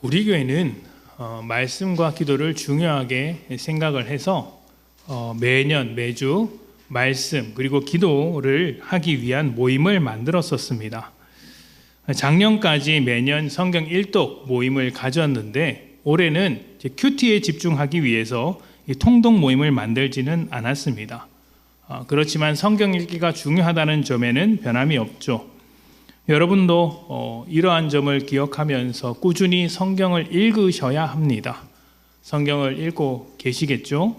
우리 교회는 말씀과 기도를 중요하게 생각을 해서 매년 매주 말씀 그리고 기도를 하기 위한 모임을 만들었었습니다. 작년까지 매년 성경 일독 모임을 가졌는데 올해는 큐티에 집중하기 위해서 통독 모임을 만들지는 않았습니다. 그렇지만 성경 읽기가 중요하다는 점에는 변함이 없죠. 여러분도 이러한 점을 기억하면서 꾸준히 성경을 읽으셔야 합니다. 성경을 읽고 계시겠죠?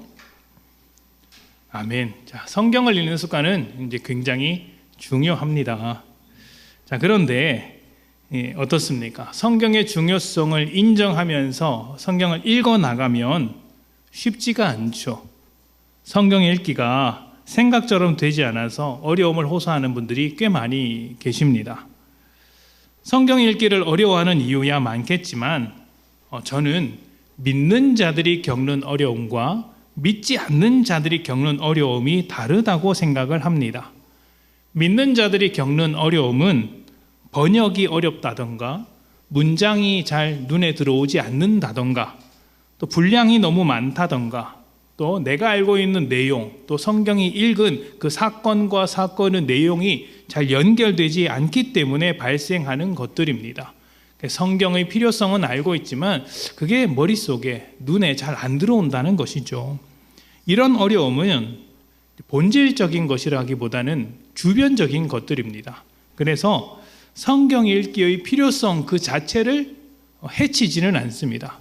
아멘. 자, 성경을 읽는 습관은 이제 굉장히 중요합니다. 자, 그런데 어떻습니까? 성경의 중요성을 인정하면서 성경을 읽어 나가면 쉽지가 않죠. 성경 읽기가 생각처럼 되지 않아서 어려움을 호소하는 분들이 꽤 많이 계십니다. 성경 읽기를 어려워하는 이유야 많겠지만 저는 믿는 자들이 겪는 어려움과 믿지 않는 자들이 겪는 어려움이 다르다고 생각을 합니다. 믿는 자들이 겪는 어려움은 번역이 어렵다던가 문장이 잘 눈에 들어오지 않는다던가 또 분량이 너무 많다던가 또 내가 알고 있는 내용, 또 성경이 읽은 그 사건과 사건의 내용이 잘 연결되지 않기 때문에 발생하는 것들입니다. 성경의 필요성은 알고 있지만 그게 머릿속에, 눈에 잘 안 들어온다는 것이죠. 이런 어려움은 본질적인 것이라기보다는 주변적인 것들입니다. 그래서 성경 읽기의 필요성 그 자체를 해치지는 않습니다.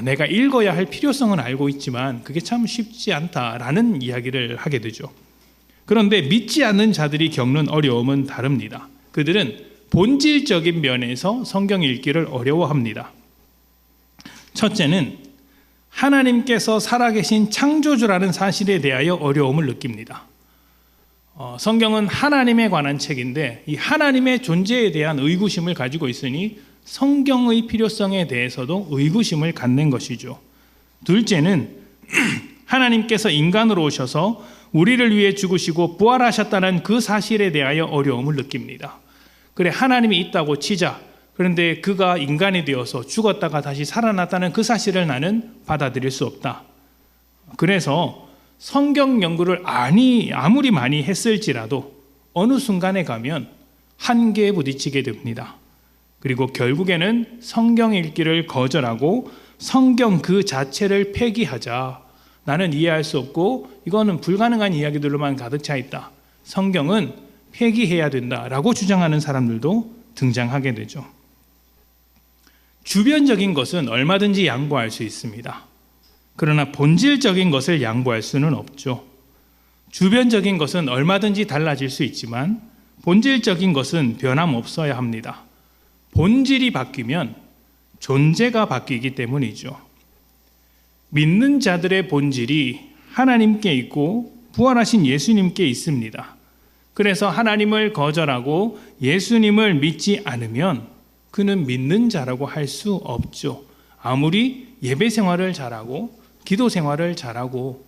내가 읽어야 할 필요성은 알고 있지만 그게 참 쉽지 않다라는 이야기를 하게 되죠. 그런데 믿지 않는 자들이 겪는 어려움은 다릅니다. 그들은 본질적인 면에서 성경 읽기를 어려워합니다. 첫째는 하나님께서 살아계신 창조주라는 사실에 대하여 어려움을 느낍니다. 성경은 하나님에 관한 책인데 이 하나님의 존재에 대한 의구심을 가지고 있으니 성경의 필요성에 대해서도 의구심을 갖는 것이죠. 둘째는 하나님께서 인간으로 오셔서 우리를 위해 죽으시고 부활하셨다는 그 사실에 대하여 어려움을 느낍니다. 그래, 하나님이 있다고 치자. 그런데 그가 인간이 되어서 죽었다가 다시 살아났다는 그 사실을 나는 받아들일 수 없다. 그래서 성경 연구를 아무리 많이 했을지라도 어느 순간에 가면 한계에 부딪히게 됩니다. 그리고 결국에는 성경 읽기를 거절하고 성경 그 자체를 폐기하자. 나는 이해할 수 없고 이거는 불가능한 이야기들로만 가득 차 있다. 성경은 폐기해야 된다라고 주장하는 사람들도 등장하게 되죠. 주변적인 것은 얼마든지 양보할 수 있습니다. 그러나 본질적인 것을 양보할 수는 없죠. 주변적인 것은 얼마든지 달라질 수 있지만 본질적인 것은 변함없어야 합니다. 본질이 바뀌면 존재가 바뀌기 때문이죠. 믿는 자들의 본질이 하나님께 있고 부활하신 예수님께 있습니다. 그래서 하나님을 거절하고 예수님을 믿지 않으면 그는 믿는 자라고 할 수 없죠. 아무리 예배 생활을 잘하고 기도 생활을 잘하고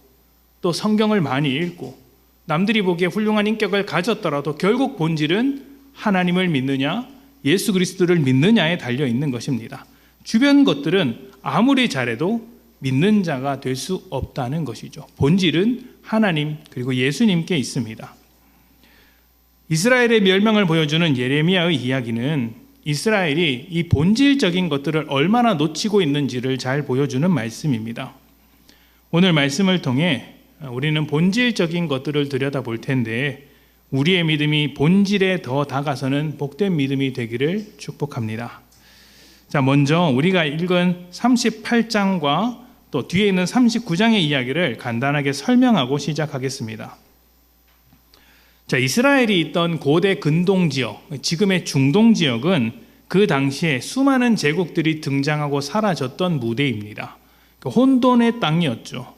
또 성경을 많이 읽고 남들이 보기에 훌륭한 인격을 가졌더라도 결국 본질은 하나님을 믿느냐 예수 그리스도를 믿느냐에 달려 있는 것입니다. 주변 것들은 아무리 잘해도 믿는 자가 될 수 없다는 것이죠. 본질은 하나님 그리고 예수님께 있습니다. 이스라엘의 멸망을 보여주는 예레미야의 이야기는 이스라엘이 이 본질적인 것들을 얼마나 놓치고 있는지를 잘 보여주는 말씀입니다. 오늘 말씀을 통해 우리는 본질적인 것들을 들여다볼 텐데 우리의 믿음이 본질에 더 다가서는 복된 믿음이 되기를 축복합니다. 자, 먼저 우리가 읽은 38장과 또 뒤에 있는 39장의 이야기를 간단하게 설명하고 시작하겠습니다. 자, 이스라엘이 있던 고대 근동 지역, 지금의 중동 지역은 그 당시에 수많은 제국들이 등장하고 사라졌던 무대입니다. 혼돈의 땅이었죠.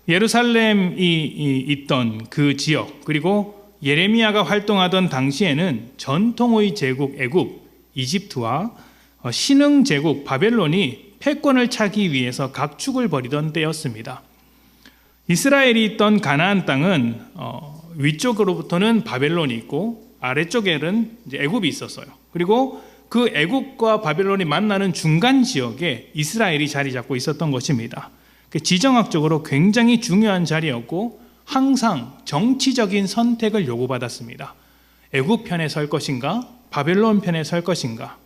예루살렘이 있던 그 지역, 그리고 예레미야가 활동하던 당시에는 전통의 제국 애굽, 이집트와 신흥 제국 바벨론이 패권을 차기 위해서 각축을 벌이던 때였습니다. 이스라엘이 있던 가나안 땅은 위쪽으로부터는 바벨론이 있고 아래쪽에는 이제 애굽이 있었어요. 그리고 그 애국과 바벨론이 만나는 중간 지역에 이스라엘이 자리 잡고 있었던 것입니다. 지정학적으로 굉장히 중요한 자리였고 항상 정치적인 선택을 요구받았습니다. 애국 편에 설 것인가, 바벨론 편에 설 것인가.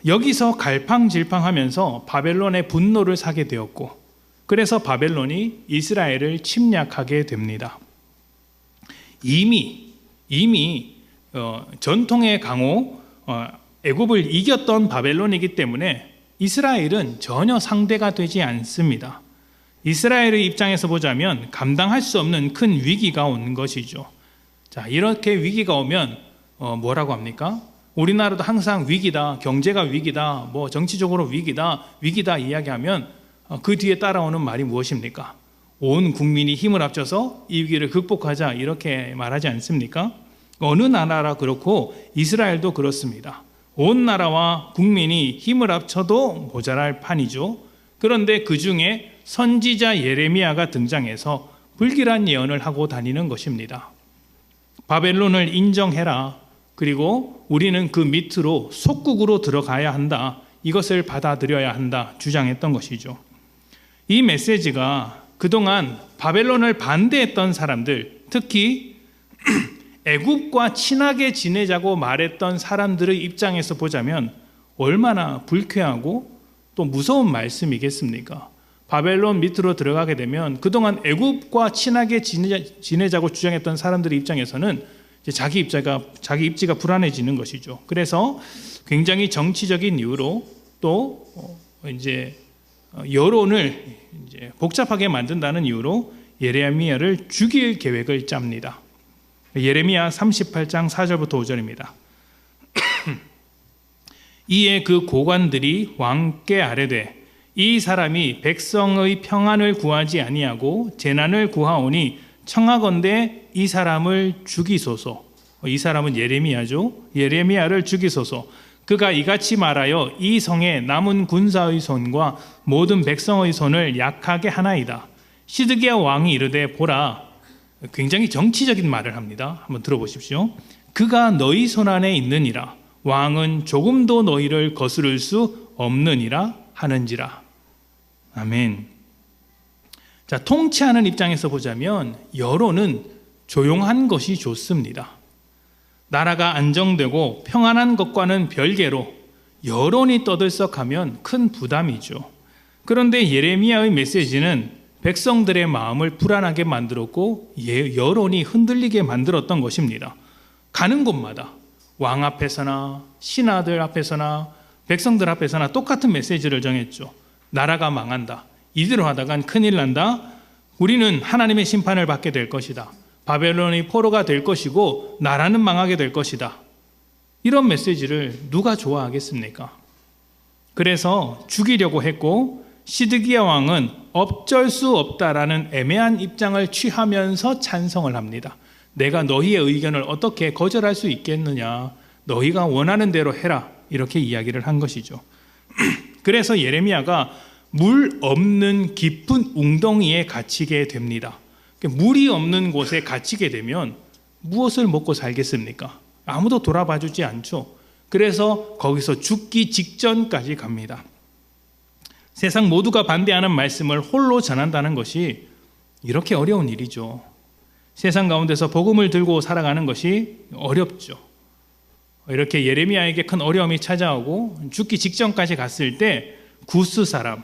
여기서 갈팡질팡하면서 바벨론의 분노를 사게 되었고, 그래서 바벨론이 이스라엘을 침략하게 됩니다. 이미 전통의 강호 애굽을 이겼던 바벨론이기 때문에 이스라엘은 전혀 상대가 되지 않습니다. 이스라엘의 입장에서 보자면 감당할 수 없는 큰 위기가 온 것이죠. 자, 이렇게 위기가 오면 뭐라고 합니까? 우리나라도 항상 위기다, 경제가 위기다, 뭐 정치적으로 위기다 이야기하면 그 뒤에 따라오는 말이 무엇입니까? 온 국민이 힘을 합쳐서 이 위기를 극복하자, 이렇게 말하지 않습니까? 어느 나라라 그렇고 이스라엘도 그렇습니다. 온 나라와 국민이 힘을 합쳐도 모자랄 판이죠. 그런데 그 중에 선지자 예레미야가 등장해서 불길한 예언을 하고 다니는 것입니다. 바벨론을 인정해라. 그리고 우리는 그 밑으로 속국으로 들어가야 한다. 이것을 받아들여야 한다. 주장했던 것이죠. 이 메시지가 그동안 바벨론을 반대했던 사람들, 특히 애굽과 친하게 지내자고 말했던 사람들의 입장에서 보자면 얼마나 불쾌하고 또 무서운 말씀이겠습니까? 바벨론 밑으로 들어가게 되면 그동안 애굽과 친하게 지내자고 주장했던 사람들의 입장에서는 이제 자기 입지가 불안해지는 것이죠. 그래서 굉장히 정치적인 이유로 또 이제 여론을 이제 복잡하게 만든다는 이유로 예레미야를 죽일 계획을 짭니다. 예레미야 38장 4절부터 5절입니다. 이에 그 고관들이 왕께 아뢰되 이 사람이 백성의 평안을 구하지 아니하고 재난을 구하오니 청하건대 이 사람을 죽이소서. 이 사람은 예레미야죠. 예레미야를 죽이소서. 그가 이같이 말하여 이 성에 남은 군사의 손과 모든 백성의 손을 약하게 하나이다. 시드기야 왕이 이르되 보라. 굉장히 정치적인 말을 합니다. 한번 들어보십시오. 그가 너희 손 안에 있느니라. 왕은 조금도 너희를 거스를 수 없느니라 하는지라. 아멘. 자, 통치하는 입장에서 보자면 여론은 조용한 것이 좋습니다. 나라가 안정되고 평안한 것과는 별개로 여론이 떠들썩하면 큰 부담이죠. 그런데 예레미야의 메시지는 백성들의 마음을 불안하게 만들었고 여론이 흔들리게 만들었던 것입니다. 가는 곳마다 왕 앞에서나 신하들 앞에서나 백성들 앞에서나 똑같은 메시지를 정했죠. 나라가 망한다. 이대로 하다간 큰일 난다. 우리는 하나님의 심판을 받게 될 것이다. 바벨론이 포로가 될 것이고 나라는 망하게 될 것이다. 이런 메시지를 누가 좋아하겠습니까? 그래서 죽이려고 했고 시드기야 왕은 어쩔 수 없다라는 애매한 입장을 취하면서 찬성을 합니다. 내가 너희의 의견을 어떻게 거절할 수 있겠느냐. 너희가 원하는 대로 해라. 이렇게 이야기를 한 것이죠. 그래서 예레미야가 물 없는 깊은 웅덩이에 갇히게 됩니다. 물이 없는 곳에 갇히게 되면 무엇을 먹고 살겠습니까? 아무도 돌아봐 주지 않죠. 그래서 거기서 죽기 직전까지 갑니다. 세상 모두가 반대하는 말씀을 홀로 전한다는 것이 이렇게 어려운 일이죠. 세상 가운데서 복음을 들고 살아가는 것이 어렵죠. 이렇게 예레미야에게 큰 어려움이 찾아오고 죽기 직전까지 갔을 때 구스 사람,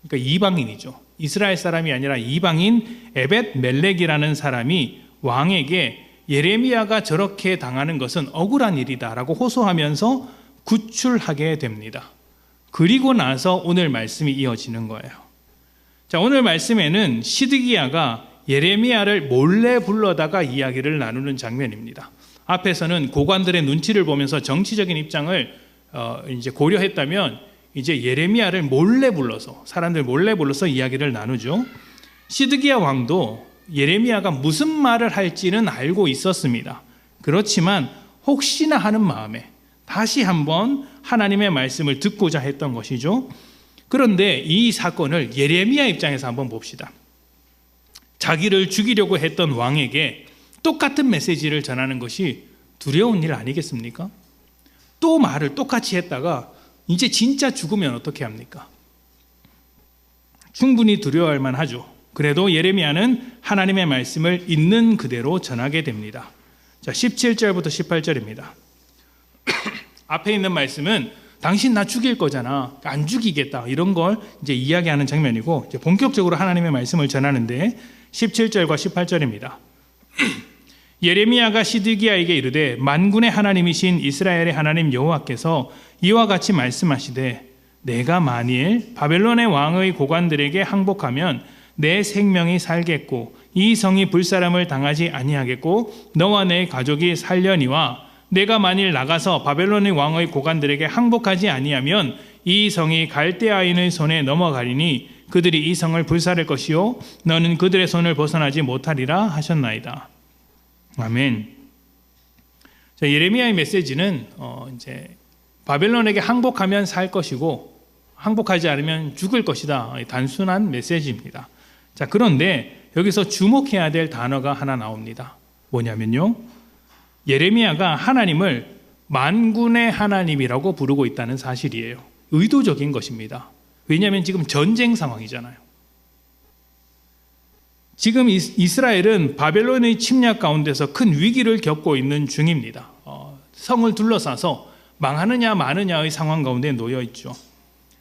그러니까 이방인이죠. 이스라엘 사람이 아니라 이방인 에벳 멜렉이라는 사람이 왕에게 예레미야가 저렇게 당하는 것은 억울한 일이다라고 호소하면서 구출하게 됩니다. 그리고 나서 오늘 말씀이 이어지는 거예요. 자, 오늘 말씀에는 시드기야가 예레미야를 몰래 불러다가 이야기를 나누는 장면입니다. 앞에서는 고관들의 눈치를 보면서 정치적인 입장을 이제 고려했다면 이제 예레미야를 몰래 불러서 사람들 몰래 불러서 이야기를 나누죠. 시드기야 왕도 예레미야가 무슨 말을 할지는 알고 있었습니다. 그렇지만 혹시나 하는 마음에 다시 한번 하나님의 말씀을 듣고자 했던 것이죠. 그런데 이 사건을 예레미야 입장에서 한번 봅시다. 자기를 죽이려고 했던 왕에게 똑같은 메시지를 전하는 것이 두려운 일 아니겠습니까? 또 말을 똑같이 했다가 이제 진짜 죽으면 어떻게 합니까? 충분히 두려워할 만하죠. 그래도 예레미야는 하나님의 말씀을 있는 그대로 전하게 됩니다. 자, 17절부터 18절입니다. 앞에 있는 말씀은 당신 나 죽일 거잖아, 안 죽이겠다, 이런 걸 이제 이야기하는 장면이고, 이제 본격적으로 하나님의 말씀을 전하는데 17절과 18절입니다. 예레미야가 시드기야에게 이르되 만군의 하나님이신 이스라엘의 하나님 여호와께서 이와 같이 말씀하시되 내가 만일 바벨론의 왕의 고관들에게 항복하면 내 생명이 살겠고 이 성이 불사람을 당하지 아니하겠고 너와 내 가족이 살려니와 내가 만일 나가서 바벨론의 왕의 고관들에게 항복하지 아니하면 이 성이 갈대아인의 손에 넘어가리니 그들이 이 성을 불살할 것이요 너는 그들의 손을 벗어나지 못하리라 하셨나이다. 아멘. 자, 예레미야의 메시지는 이제 바벨론에게 항복하면 살 것이고 항복하지 않으면 죽을 것이다, 단순한 메시지입니다. 자, 그런데 여기서 주목해야 될 단어가 하나 나옵니다. 뭐냐면요, 예레미야가 하나님을 만군의 하나님이라고 부르고 있다는 사실이에요. 의도적인 것입니다. 왜냐하면 지금 전쟁 상황이잖아요. 지금 이스라엘은 바벨론의 침략 가운데서 큰 위기를 겪고 있는 중입니다. 성을 둘러싸서 망하느냐 마느냐의 상황 가운데 놓여 있죠.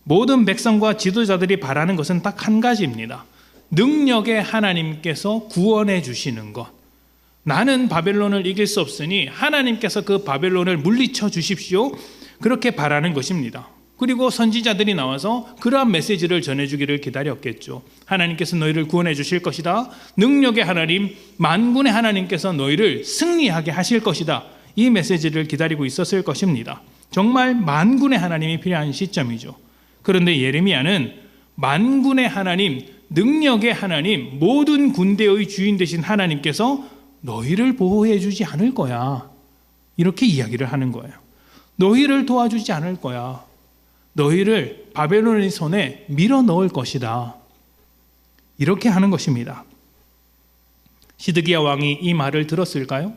모든 백성과 지도자들이 바라는 것은 딱 한 가지입니다. 능력의 하나님께서 구원해 주시는 것. 나는 바벨론을 이길 수 없으니 하나님께서 그 바벨론을 물리쳐 주십시오. 그렇게 바라는 것입니다. 그리고 선지자들이 나와서 그러한 메시지를 전해주기를 기다렸겠죠. 하나님께서 너희를 구원해 주실 것이다. 능력의 하나님, 만군의 하나님께서 너희를 승리하게 하실 것이다. 이 메시지를 기다리고 있었을 것입니다. 정말 만군의 하나님이 필요한 시점이죠. 그런데 예레미야는 만군의 하나님, 능력의 하나님, 모든 군대의 주인 되신 하나님께서 너희를 보호해 주지 않을 거야, 이렇게 이야기를 하는 거예요. 너희를 도와주지 않을 거야. 너희를 바벨론의 손에 밀어 넣을 것이다, 이렇게 하는 것입니다. 시드기야 왕이 이 말을 들었을까요?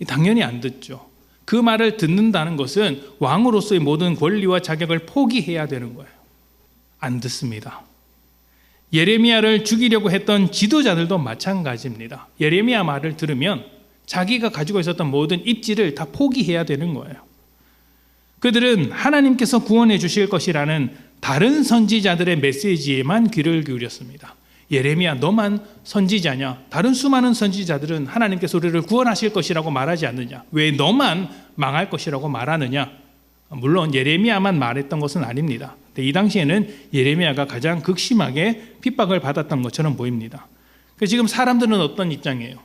당연히 안 듣죠. 그 말을 듣는다는 것은 왕으로서의 모든 권리와 자격을 포기해야 되는 거예요. 안 듣습니다. 예레미야를 죽이려고 했던 지도자들도 마찬가지입니다. 예레미야 말을 들으면 자기가 가지고 있었던 모든 입지를 다 포기해야 되는 거예요. 그들은 하나님께서 구원해 주실 것이라는 다른 선지자들의 메시지에만 귀를 기울였습니다. 예레미야, 너만 선지자냐? 다른 수많은 선지자들은 하나님께서 우리를 구원하실 것이라고 말하지 않느냐? 왜 너만 망할 것이라고 말하느냐? 물론 예레미야만 말했던 것은 아닙니다. 이 당시에는 예레미야가 가장 극심하게 핍박을 받았던 것처럼 보입니다. 지금 사람들은 어떤 입장이에요?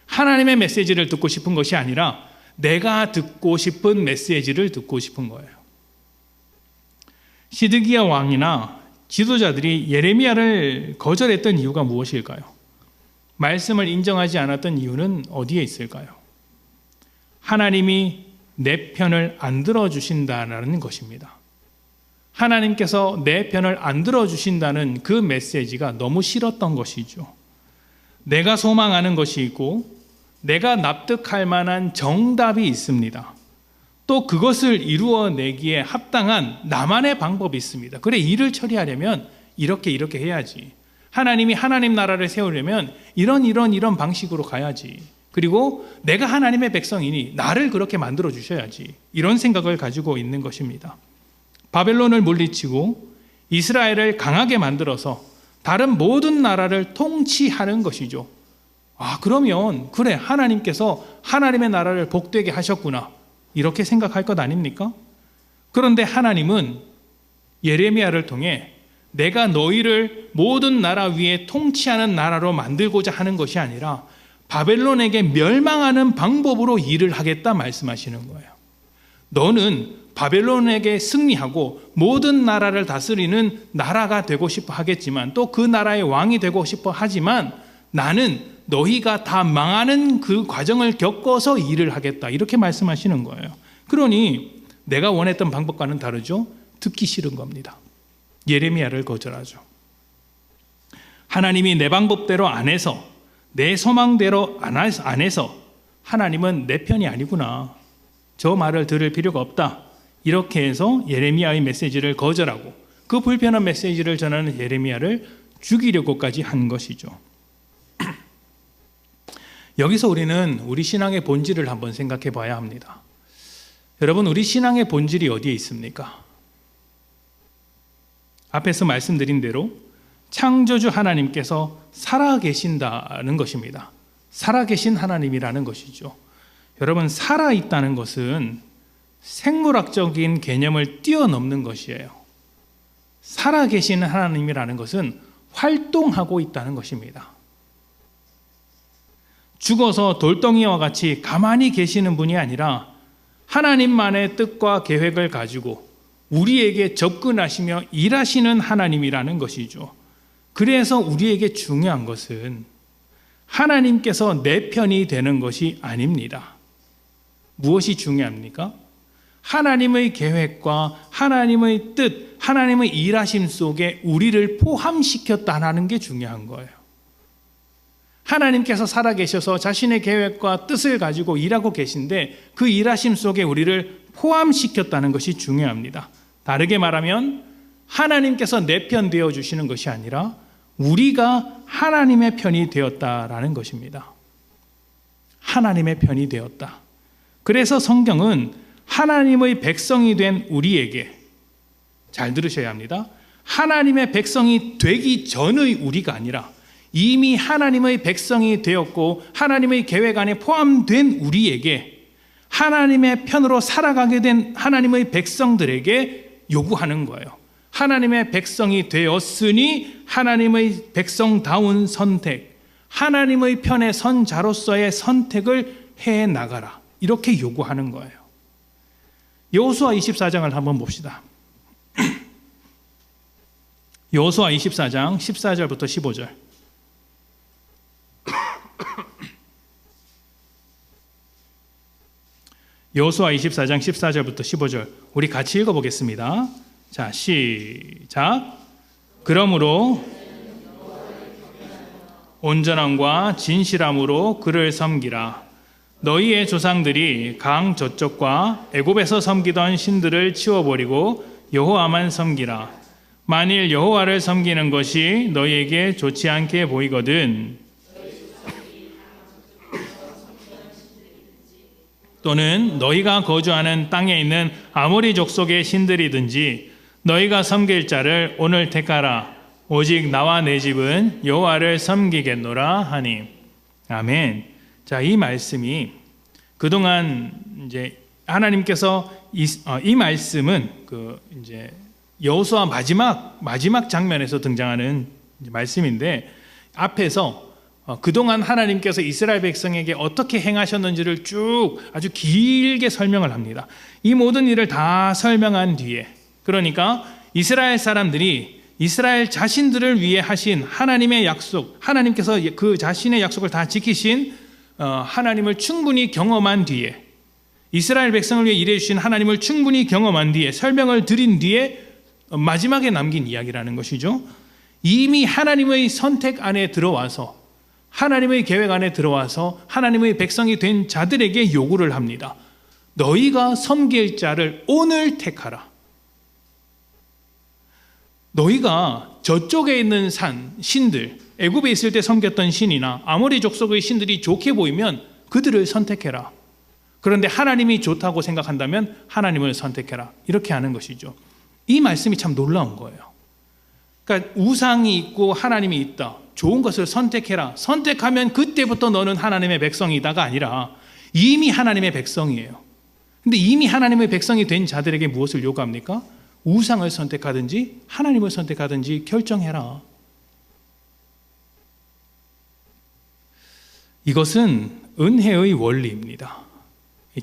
하나님의 메시지를 듣고 싶은 것이 아니라 내가 듣고 싶은 메시지를 듣고 싶은 거예요. 시드기야 왕이나 지도자들이 예레미야를 거절했던 이유가 무엇일까요? 말씀을 인정하지 않았던 이유는 어디에 있을까요? 하나님이 내 편을 안 들어주신다는 것입니다. 하나님께서 내 편을 안 들어주신다는 그 메시지가 너무 싫었던 것이죠. 내가 소망하는 것이 있고 내가 납득할 만한 정답이 있습니다. 또 그것을 이루어내기에 합당한 나만의 방법이 있습니다. 그래, 일을 처리하려면 이렇게 해야지. 하나님이 하나님 나라를 세우려면 이런 방식으로 가야지. 그리고 내가 하나님의 백성이니 나를 그렇게 만들어 주셔야지. 이런 생각을 가지고 있는 것입니다. 바벨론을 물리치고 이스라엘을 강하게 만들어서 다른 모든 나라를 통치하는 것이죠. 그러면 그래, 하나님께서 하나님의 나라를 복되게 하셨구나, 이렇게 생각할 것 아닙니까? 그런데 하나님은 예레미야를 통해 내가 너희를 모든 나라 위에 통치하는 나라로 만들고자 하는 것이 아니라 바벨론에게 멸망하는 방법으로 일을 하겠다 말씀하시는 거예요. 너는 바벨론에게 승리하고 모든 나라를 다스리는 나라가 되고 싶어 하겠지만 또 그 나라의 왕이 되고 싶어 하지만 나는 너희가 다 망하는 그 과정을 겪어서 일을 하겠다, 이렇게 말씀하시는 거예요. 그러니 내가 원했던 방법과는 다르죠. 듣기 싫은 겁니다. 예레미야를 거절하죠. 하나님이 내 방법대로 안 해서, 내 소망대로 안 해서 하나님은 내 편이 아니구나, 저 말을 들을 필요가 없다. 이렇게 해서 예레미야의 메시지를 거절하고 그 불편한 메시지를 전하는 예레미야를 죽이려고까지 한 것이죠. 여기서 우리는 우리 신앙의 본질을 한번 생각해 봐야 합니다. 여러분, 우리 신앙의 본질이 어디에 있습니까? 앞에서 말씀드린 대로 창조주 하나님께서 살아계신다는 것입니다. 살아계신 하나님이라는 것이죠. 여러분, 살아있다는 것은 생물학적인 개념을 뛰어넘는 것이에요. 살아계신 하나님이라는 것은 활동하고 있다는 것입니다. 죽어서 돌덩이와 같이 가만히 계시는 분이 아니라 하나님만의 뜻과 계획을 가지고 우리에게 접근하시며 일하시는 하나님이라는 것이죠. 그래서 우리에게 중요한 것은 하나님께서 내 편이 되는 것이 아닙니다. 무엇이 중요합니까? 하나님의 계획과 하나님의 뜻, 하나님의 일하심 속에 우리를 포함시켰다는 게 중요한 거예요. 하나님께서 살아계셔서 자신의 계획과 뜻을 가지고 일하고 계신데 그 일하심 속에 우리를 포함시켰다는 것이 중요합니다. 다르게 말하면 하나님께서 내 편 되어 주시는 것이 아니라 우리가 하나님의 편이 되었다라는 것입니다. 하나님의 편이 되었다. 그래서 성경은 하나님의 백성이 된 우리에게, 잘 들으셔야 합니다. 하나님의 백성이 되기 전의 우리가 아니라 이미 하나님의 백성이 되었고 하나님의 계획 안에 포함된 우리에게, 하나님의 편으로 살아가게 된 하나님의 백성들에게 요구하는 거예요. 하나님의 백성이 되었으니 하나님의 백성다운 선택, 하나님의 편에 선 자로서의 선택을 해 나가라, 이렇게 요구하는 거예요. 여호수아 24장을 한번 봅시다. 여호수아 24장 14절부터 15절. 여호수아 24장 14절부터 15절 우리 같이 읽어보겠습니다. 자, 시작. 그러므로 온전함과 진실함으로 그를 섬기라. 너희의 조상들이 강 저쪽과 애굽에서 섬기던 신들을 치워버리고 여호와만 섬기라. 만일 여호와를 섬기는 것이 너희에게 좋지 않게 보이거든, 또는 너희가 거주하는 땅에 있는 아모리 족속의 신들이든지 너희가 섬길 자를 오늘 택하라. 오직 나와 내 집은 여호와를 섬기겠노라 하니. 아멘. 자, 이 말씀이 그동안 이제 하나님께서 이 말씀은 그 이제 여호수아 마지막 장면에서 등장하는 말씀인데, 앞에서 그동안 하나님께서 이스라엘 백성에게 어떻게 행하셨는지를 쭉 아주 길게 설명을 합니다. 이 모든 일을 다 설명한 뒤에, 그러니까 이스라엘 사람들이 이스라엘 자신들을 위해 하신 하나님의 약속, 하나님께서 그 자신의 약속을 다 지키신 하나님을 충분히 경험한 뒤에, 이스라엘 백성을 위해 일해 주신 하나님을 충분히 경험한 뒤에, 설명을 드린 뒤에 마지막에 남긴 이야기라는 것이죠. 이미 하나님의 선택 안에 들어와서, 하나님의 계획 안에 들어와서 하나님의 백성이 된 자들에게 요구를 합니다. 너희가 섬길 자를 오늘 택하라. 너희가 저쪽에 있는 신들, 애굽에 있을 때 섬겼던 신이나 아모리 족속의 신들이 좋게 보이면 그들을 선택해라. 그런데 하나님이 좋다고 생각한다면 하나님을 선택해라. 이렇게 하는 것이죠. 이 말씀이 참 놀라운 거예요. 그러니까 우상이 있고 하나님이 있다. 좋은 것을 선택해라. 선택하면 그때부터 너는 하나님의 백성이다가 아니라 이미 하나님의 백성이에요. 근데 이미 하나님의 백성이 된 자들에게 무엇을 요구합니까? 우상을 선택하든지 하나님을 선택하든지 결정해라. 이것은 은혜의 원리입니다.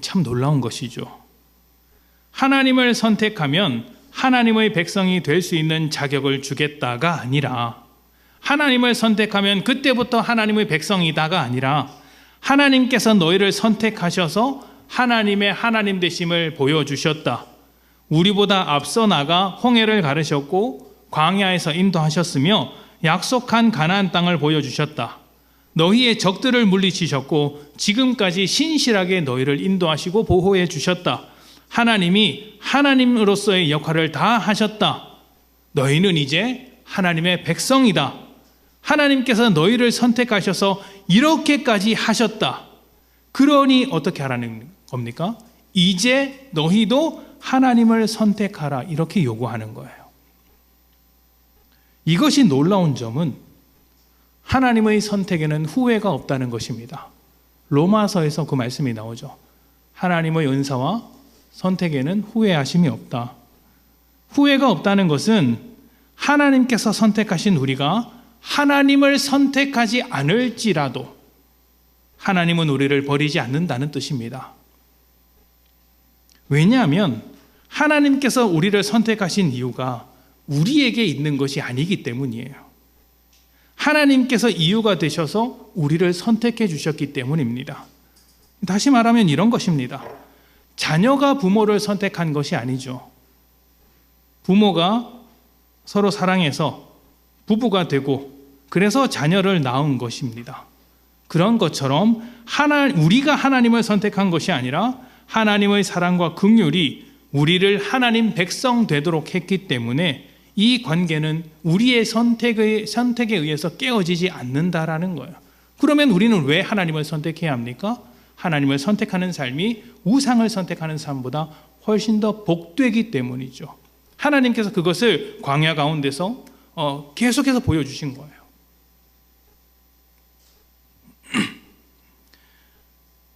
참 놀라운 것이죠. 하나님을 선택하면 하나님의 백성이 될 수 있는 자격을 주겠다가 아니라, 하나님을 선택하면 그때부터 하나님의 백성이다가 아니라, 하나님께서 너희를 선택하셔서 하나님의 하나님 되심을 보여주셨다. 우리보다 앞서 나가 홍해를 가르셨고 광야에서 인도하셨으며 약속한 가나안 땅을 보여주셨다. 너희의 적들을 물리치셨고 지금까지 신실하게 너희를 인도하시고 보호해 주셨다. 하나님이 하나님으로서의 역할을 다 하셨다. 너희는 이제 하나님의 백성이다. 하나님께서 너희를 선택하셔서 이렇게까지 하셨다. 그러니 어떻게 하라는 겁니까? 이제 너희도 하나님을 선택하라. 이렇게 요구하는 거예요. 이것이 놀라운 점은 하나님의 선택에는 후회가 없다는 것입니다. 로마서에서 그 말씀이 나오죠. 하나님의 은사와 선택에는 후회하심이 없다. 후회가 없다는 것은 하나님께서 선택하신 우리가 하나님을 선택하지 않을지라도 하나님은 우리를 버리지 않는다는 뜻입니다. 왜냐하면 하나님께서 우리를 선택하신 이유가 우리에게 있는 것이 아니기 때문이에요. 하나님께서 이유가 되셔서 우리를 선택해 주셨기 때문입니다. 다시 말하면 이런 것입니다. 자녀가 부모를 선택한 것이 아니죠. 부모가 서로 사랑해서 부부가 되고 그래서 자녀를 낳은 것입니다. 그런 것처럼 우리가 하나님을 선택한 것이 아니라 하나님의 사랑과 긍휼이 우리를 하나님 백성 되도록 했기 때문에 이 관계는 우리의 선택에 의해서 깨어지지 않는다라는 거예요. 그러면 우리는 왜 하나님을 선택해야 합니까? 하나님을 선택하는 삶이 우상을 선택하는 삶보다 훨씬 더 복되기 때문이죠. 하나님께서 그것을 광야 가운데서 계속해서 보여주신 거예요.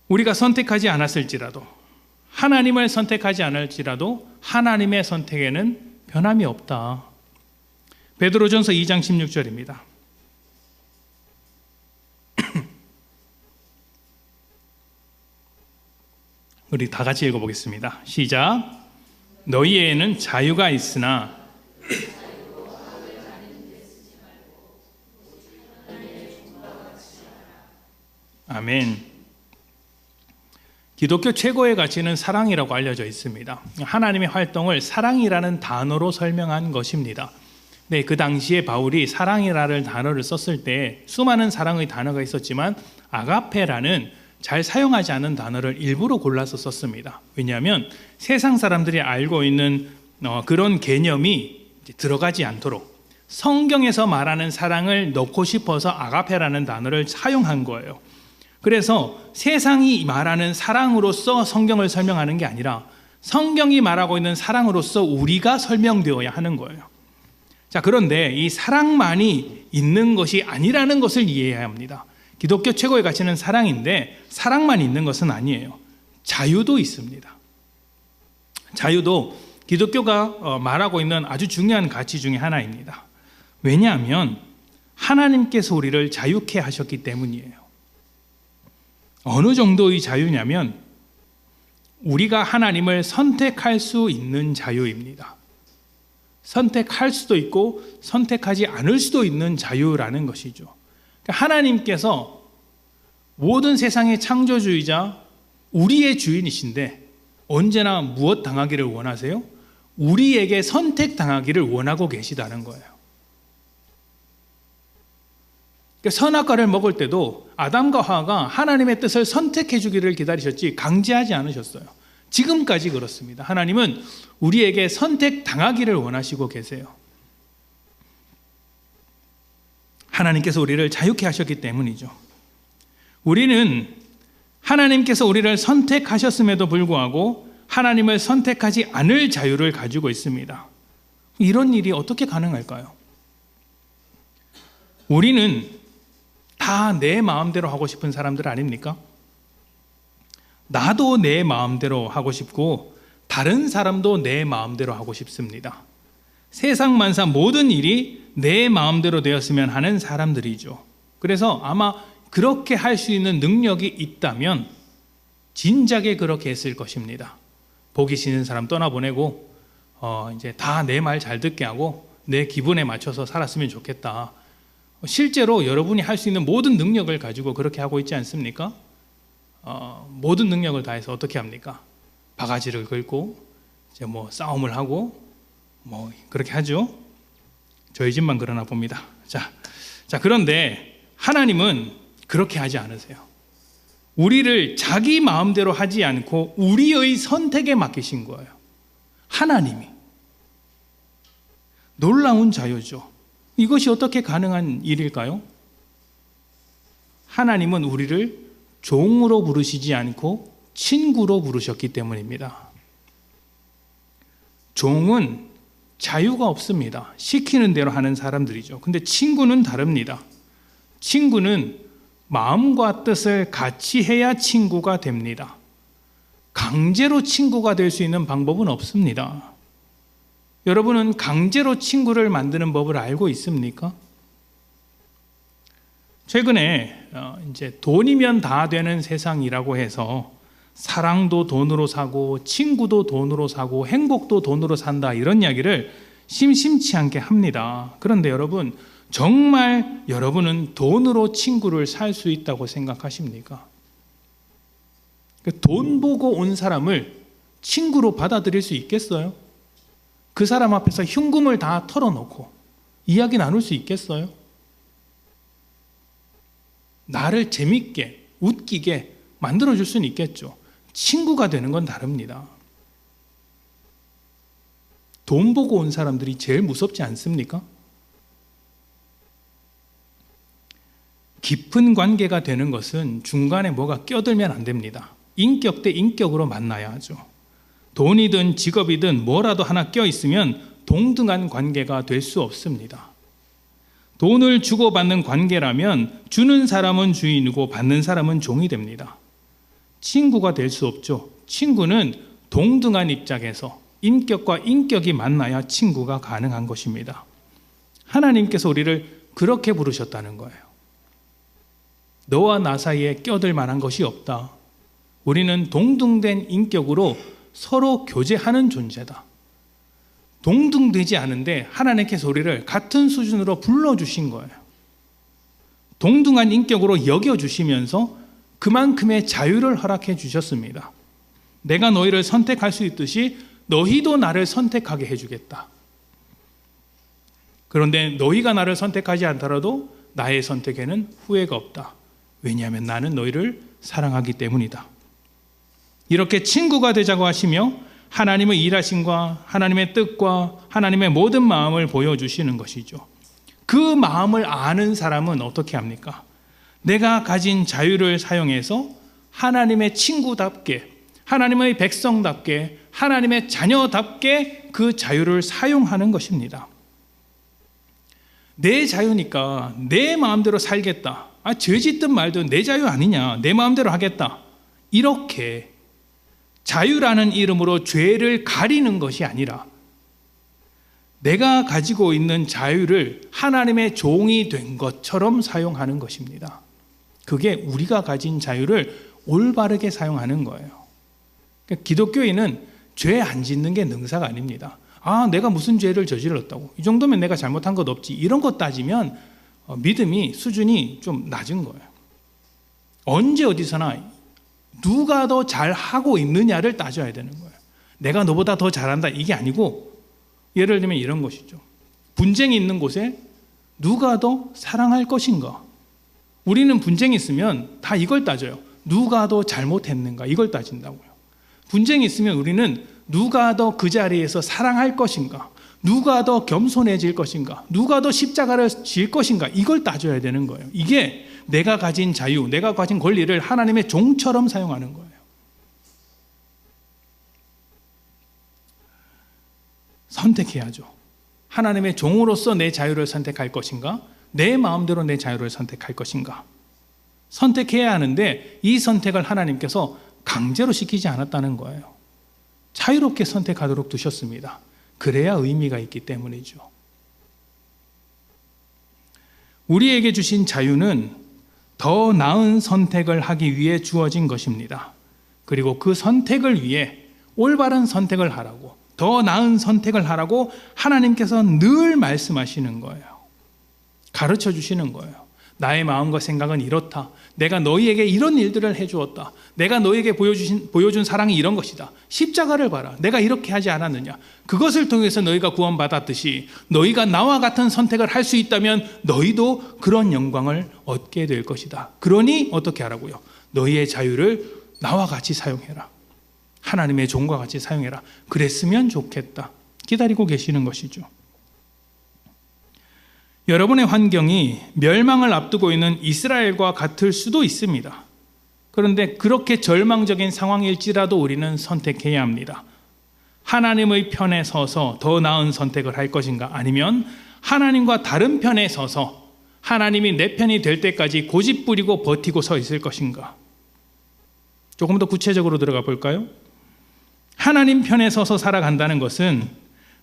우리가 선택하지 않았을지라도, 하나님을 선택하지 않을지라도 하나님의 선택에는 변함이 없다. 베드로전서 2장 16절입니다. 우리 다 같이 읽어보겠습니다. 시작. 너희에는 자유가 있으나 아멘. 기독교 최고의 가치는 사랑이라고 알려져 있습니다. 하나님의 활동을 사랑이라는 단어로 설명한 것입니다. 네, 그 당시에 바울이 사랑이라는 단어를 썼을 때 수많은 사랑의 단어가 있었지만 아가페라는 잘 사용하지 않은 단어를 일부러 골라서 썼습니다. 왜냐하면 세상 사람들이 알고 있는 그런 개념이 들어가지 않도록 성경에서 말하는 사랑을 넣고 싶어서 아가페라는 단어를 사용한 거예요. 그래서 세상이 말하는 사랑으로서 성경을 설명하는 게 아니라 성경이 말하고 있는 사랑으로서 우리가 설명되어야 하는 거예요. 자, 그런데 이 사랑만이 있는 것이 아니라는 것을 이해해야 합니다. 기독교 최고의 가치는 사랑인데 사랑만 있는 것은 아니에요. 자유도 있습니다. 자유도 기독교가 말하고 있는 아주 중요한 가치 중에 하나입니다. 왜냐하면 하나님께서 우리를 자유케 하셨기 때문이에요. 어느 정도의 자유냐면 우리가 하나님을 선택할 수 있는 자유입니다. 선택할 수도 있고 선택하지 않을 수도 있는 자유라는 것이죠. 그러니까 하나님께서 모든 세상의 창조주이자 우리의 주인이신데 언제나 무엇 당하기를 원하세요? 우리에게 선택당하기를 원하고 계시다는 거예요. 그러니까 선악과를 먹을 때도 아담과 하와가 하나님의 뜻을 선택해 주기를 기다리셨지 강제하지 않으셨어요. 지금까지 그렇습니다. 하나님은 우리에게 선택당하기를 원하시고 계세요. 하나님께서 우리를 자유케 하셨기 때문이죠. 우리는 하나님께서 우리를 선택하셨음에도 불구하고 하나님을 선택하지 않을 자유를 가지고 있습니다. 이런 일이 어떻게 가능할까요? 우리는 다 내 마음대로 하고 싶은 사람들 아닙니까? 나도 내 마음대로 하고 싶고 다른 사람도 내 마음대로 하고 싶습니다. 세상 만사 모든 일이 내 마음대로 되었으면 하는 사람들이죠. 그래서 아마 그렇게 할 수 있는 능력이 있다면 진작에 그렇게 했을 것입니다. 보기 싫은 사람 떠나보내고 이제 다 내 말 잘 듣게 하고 내 기분에 맞춰서 살았으면 좋겠다. 실제로 여러분이 할 수 있는 모든 능력을 가지고 그렇게 하고 있지 않습니까? 모든 능력을 다해서 어떻게 합니까? 바가지를 긁고 이제 싸움을 하고 그렇게 하죠. 저희 집만 그러나 봅니다. 자, 그런데 하나님은 그렇게 하지 않으세요. 우리를 자기 마음대로 하지 않고 우리의 선택에 맡기신 거예요. 하나님이. 놀라운 자유죠. 이것이 어떻게 가능한 일일까요? 하나님은 우리를 종으로 부르시지 않고 친구로 부르셨기 때문입니다. 종은 자유가 없습니다. 시키는 대로 하는 사람들이죠. 근데 친구는 다릅니다. 친구는 마음과 뜻을 같이 해야 친구가 됩니다. 강제로 친구가 될 수 있는 방법은 없습니다. 여러분은 강제로 친구를 만드는 법을 알고 있습니까? 최근에 이제 돈이면 다 되는 세상이라고 해서 사랑도 돈으로 사고 친구도 돈으로 사고 행복도 돈으로 산다, 이런 이야기를 심심치 않게 합니다. 그런데 여러분, 정말 여러분은 돈으로 친구를 살 수 있다고 생각하십니까? 돈 보고 온 사람을 친구로 받아들일 수 있겠어요? 그 사람 앞에서 흉금을 다 털어놓고 이야기 나눌 수 있겠어요? 나를 재밌게 웃기게 만들어줄 수는 있겠죠. 친구가 되는 건 다릅니다. 돈 보고 온 사람들이 제일 무섭지 않습니까? 깊은 관계가 되는 것은 중간에 뭐가 껴들면 안 됩니다. 인격 대 인격으로 만나야 하죠. 돈이든 직업이든 뭐라도 하나 껴있으면 동등한 관계가 될 수 없습니다. 돈을 주고받는 관계라면 주는 사람은 주인이고 받는 사람은 종이 됩니다. 친구가 될 수 없죠. 친구는 동등한 입장에서 인격과 인격이 만나야 친구가 가능한 것입니다. 하나님께서 우리를 그렇게 부르셨다는 거예요. 너와 나 사이에 껴들 만한 것이 없다. 우리는 동등된 인격으로 서로 교제하는 존재다. 동등되지 않은데 하나님께서 우리를 같은 수준으로 불러주신 거예요. 동등한 인격으로 여겨주시면서 그만큼의 자유를 허락해 주셨습니다. 내가 너희를 선택할 수 있듯이 너희도 나를 선택하게 해주겠다. 그런데 너희가 나를 선택하지 않더라도 나의 선택에는 후회가 없다. 왜냐하면 나는 너희를 사랑하기 때문이다. 이렇게 친구가 되자고 하시며 하나님의 일하심과 하나님의 뜻과 하나님의 모든 마음을 보여주시는 것이죠. 그 마음을 아는 사람은 어떻게 합니까? 내가 가진 자유를 사용해서 하나님의 친구답게, 하나님의 백성답게, 하나님의 자녀답게 그 자유를 사용하는 것입니다. 내 자유니까 내 마음대로 살겠다. 죄 짓든 말든 내 자유 아니냐, 내 마음대로 하겠다. 이렇게 자유라는 이름으로 죄를 가리는 것이 아니라 내가 가지고 있는 자유를 하나님의 종이 된 것처럼 사용하는 것입니다. 그게 우리가 가진 자유를 올바르게 사용하는 거예요. 그러니까 기독교인은 죄 안 짓는 게 능사가 아닙니다. 내가 무슨 죄를 저질렀다고, 이 정도면 내가 잘못한 것 없지, 이런 것 따지면 믿음이 수준이 좀 낮은 거예요. 언제 어디서나 누가 더 잘하고 있느냐를 따져야 되는 거예요. 내가 너보다 더 잘한다, 이게 아니고, 예를 들면 이런 것이죠. 분쟁이 있는 곳에 누가 더 사랑할 것인가? 우리는 분쟁이 있으면 다 이걸 따져요. 누가 더 잘못했는가, 이걸 따진다고요. 분쟁이 있으면 우리는 누가 더 그 자리에서 사랑할 것인가, 누가 더 겸손해질 것인가, 누가 더 십자가를 질 것인가, 이걸 따져야 되는 거예요. 이게 내가 가진 자유, 내가 가진 권리를 하나님의 종처럼 사용하는 거예요. 선택해야죠. 하나님의 종으로서 내 자유를 선택할 것인가, 내 마음대로 내 자유를 선택할 것인가. 선택해야 하는데 이 선택을 하나님께서 강제로 시키지 않았다는 거예요. 자유롭게 선택하도록 두셨습니다. 그래야 의미가 있기 때문이죠. 우리에게 주신 자유는 더 나은 선택을 하기 위해 주어진 것입니다. 그리고 그 선택을 위해 올바른 선택을 하라고, 더 나은 선택을 하라고 하나님께서 늘 말씀하시는 거예요. 가르쳐 주시는 거예요. 나의 마음과 생각은 이렇다. 내가 너희에게 이런 일들을 해주었다. 내가 너희에게 보여준 사랑이 이런 것이다. 십자가를 봐라. 내가 이렇게 하지 않았느냐. 그것을 통해서 너희가 구원받았듯이 너희가 나와 같은 선택을 할 수 있다면 너희도 그런 영광을 얻게 될 것이다. 그러니 어떻게 하라고요? 너희의 자유를 나와 같이 사용해라. 하나님의 종과 같이 사용해라. 그랬으면 좋겠다. 기다리고 계시는 것이죠. 여러분의 환경이 멸망을 앞두고 있는 이스라엘과 같을 수도 있습니다. 그런데 그렇게 절망적인 상황일지라도 우리는 선택해야 합니다. 하나님의 편에 서서 더 나은 선택을 할 것인가, 아니면 하나님과 다른 편에 서서 하나님이 내 편이 될 때까지 고집부리고 버티고 서 있을 것인가. 조금 더 구체적으로 들어가 볼까요? 하나님 편에 서서 살아간다는 것은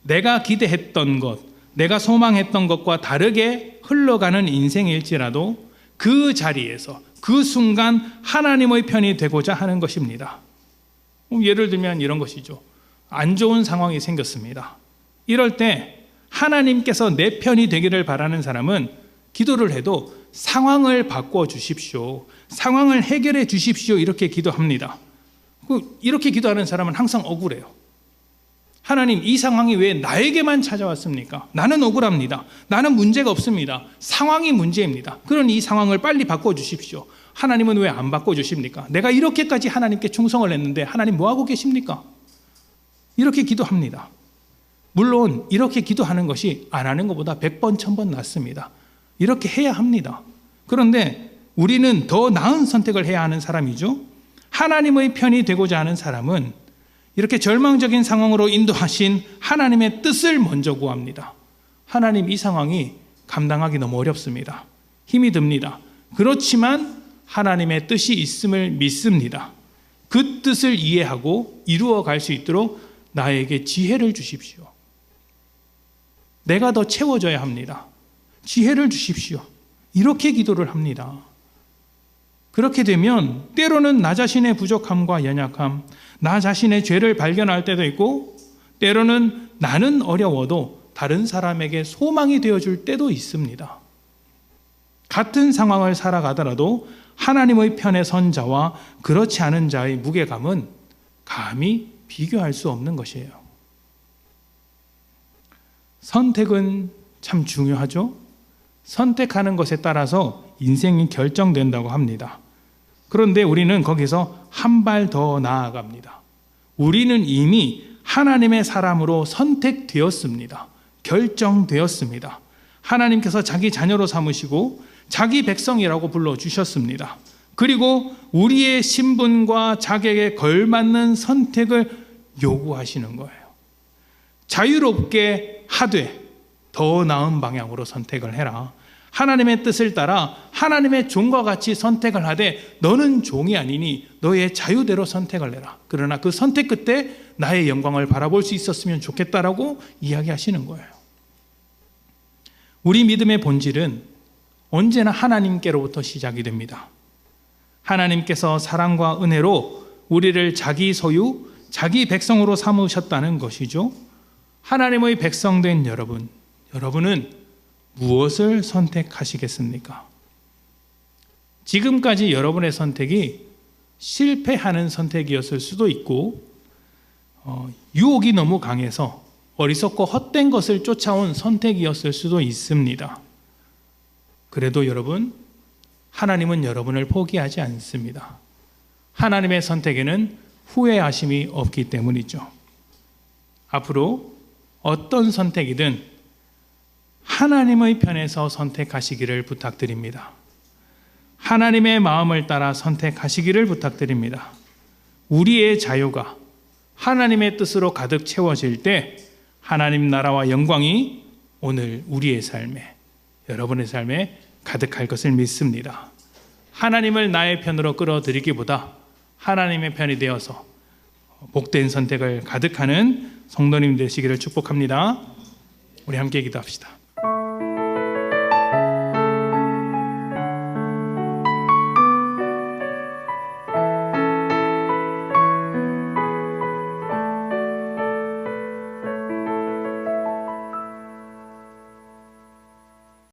내가 기대했던 것, 내가 소망했던 것과 다르게 흘러가는 인생일지라도 그 자리에서 그 순간 하나님의 편이 되고자 하는 것입니다. 예를 들면 이런 것이죠. 안 좋은 상황이 생겼습니다. 이럴 때 하나님께서 내 편이 되기를 바라는 사람은 기도를 해도 상황을 바꿔 주십시오, 상황을 해결해 주십시오, 이렇게 기도합니다. 이렇게 기도하는 사람은 항상 억울해요. 하나님, 이 상황이 왜 나에게만 찾아왔습니까? 나는 억울합니다. 나는 문제가 없습니다. 상황이 문제입니다. 그러니 이 상황을 빨리 바꿔주십시오. 하나님은 왜 안 바꿔주십니까? 내가 이렇게까지 하나님께 충성을 했는데 하나님 뭐하고 계십니까? 이렇게 기도합니다. 물론 이렇게 기도하는 것이 안 하는 것보다 100번 1000번 낫습니다. 이렇게 해야 합니다. 그런데 우리는 더 나은 선택을 해야 하는 사람이죠. 하나님의 편이 되고자 하는 사람은 이렇게 절망적인 상황으로 인도하신 하나님의 뜻을 먼저 구합니다. 하나님, 이 상황이 감당하기 너무 어렵습니다. 힘이 듭니다. 그렇지만 하나님의 뜻이 있음을 믿습니다. 그 뜻을 이해하고 이루어 갈 수 있도록 나에게 지혜를 주십시오. 내가 더 채워져야 합니다. 지혜를 주십시오. 이렇게 기도를 합니다. 그렇게 되면 때로는 나 자신의 부족함과 연약함, 나 자신의 죄를 발견할 때도 있고, 때로는 나는 어려워도 다른 사람에게 소망이 되어줄 때도 있습니다. 같은 상황을 살아가더라도 하나님의 편에 선 자와 그렇지 않은 자의 무게감은 감히 비교할 수 없는 것이에요. 선택은 참 중요하죠. 선택하는 것에 따라서 인생이 결정된다고 합니다. 그런데 우리는 거기서 한 발 더 나아갑니다. 우리는 이미 하나님의 사람으로 선택되었습니다. 결정되었습니다. 하나님께서 자기 자녀로 삼으시고 자기 백성이라고 불러주셨습니다. 그리고 우리의 신분과 자격에 걸맞는 선택을 요구하시는 거예요. 자유롭게 하되 더 나은 방향으로 선택을 해라. 하나님의 뜻을 따라 하나님의 종과 같이 선택을 하되 너는 종이 아니니 너의 자유대로 선택을 해라. 그러나 그 선택 끝에 나의 영광을 바라볼 수 있었으면 좋겠다라고 이야기하시는 거예요. 우리 믿음의 본질은 언제나 하나님께로부터 시작이 됩니다. 하나님께서 사랑과 은혜로 우리를 자기 소유, 자기 백성으로 삼으셨다는 것이죠. 하나님의 백성된 여러분은 무엇을 선택하시겠습니까? 지금까지 여러분의 선택이 실패하는 선택이었을 수도 있고, 유혹이 너무 강해서 어리석고 헛된 것을 쫓아온 선택이었을 수도 있습니다. 그래도 여러분, 하나님은 여러분을 포기하지 않습니다. 하나님의 선택에는 후회하심이 없기 때문이죠. 앞으로 어떤 선택이든 하나님의 편에서 선택하시기를 부탁드립니다. 하나님의 마음을 따라 선택하시기를 부탁드립니다. 우리의 자유가 하나님의 뜻으로 가득 채워질 때 하나님 나라와 영광이 오늘 우리의 삶에, 여러분의 삶에 가득할 것을 믿습니다. 하나님을 나의 편으로 끌어들이기보다 하나님의 편이 되어서 복된 선택을 가득하는 성도님 되시기를 축복합니다. 우리 함께 기도합시다.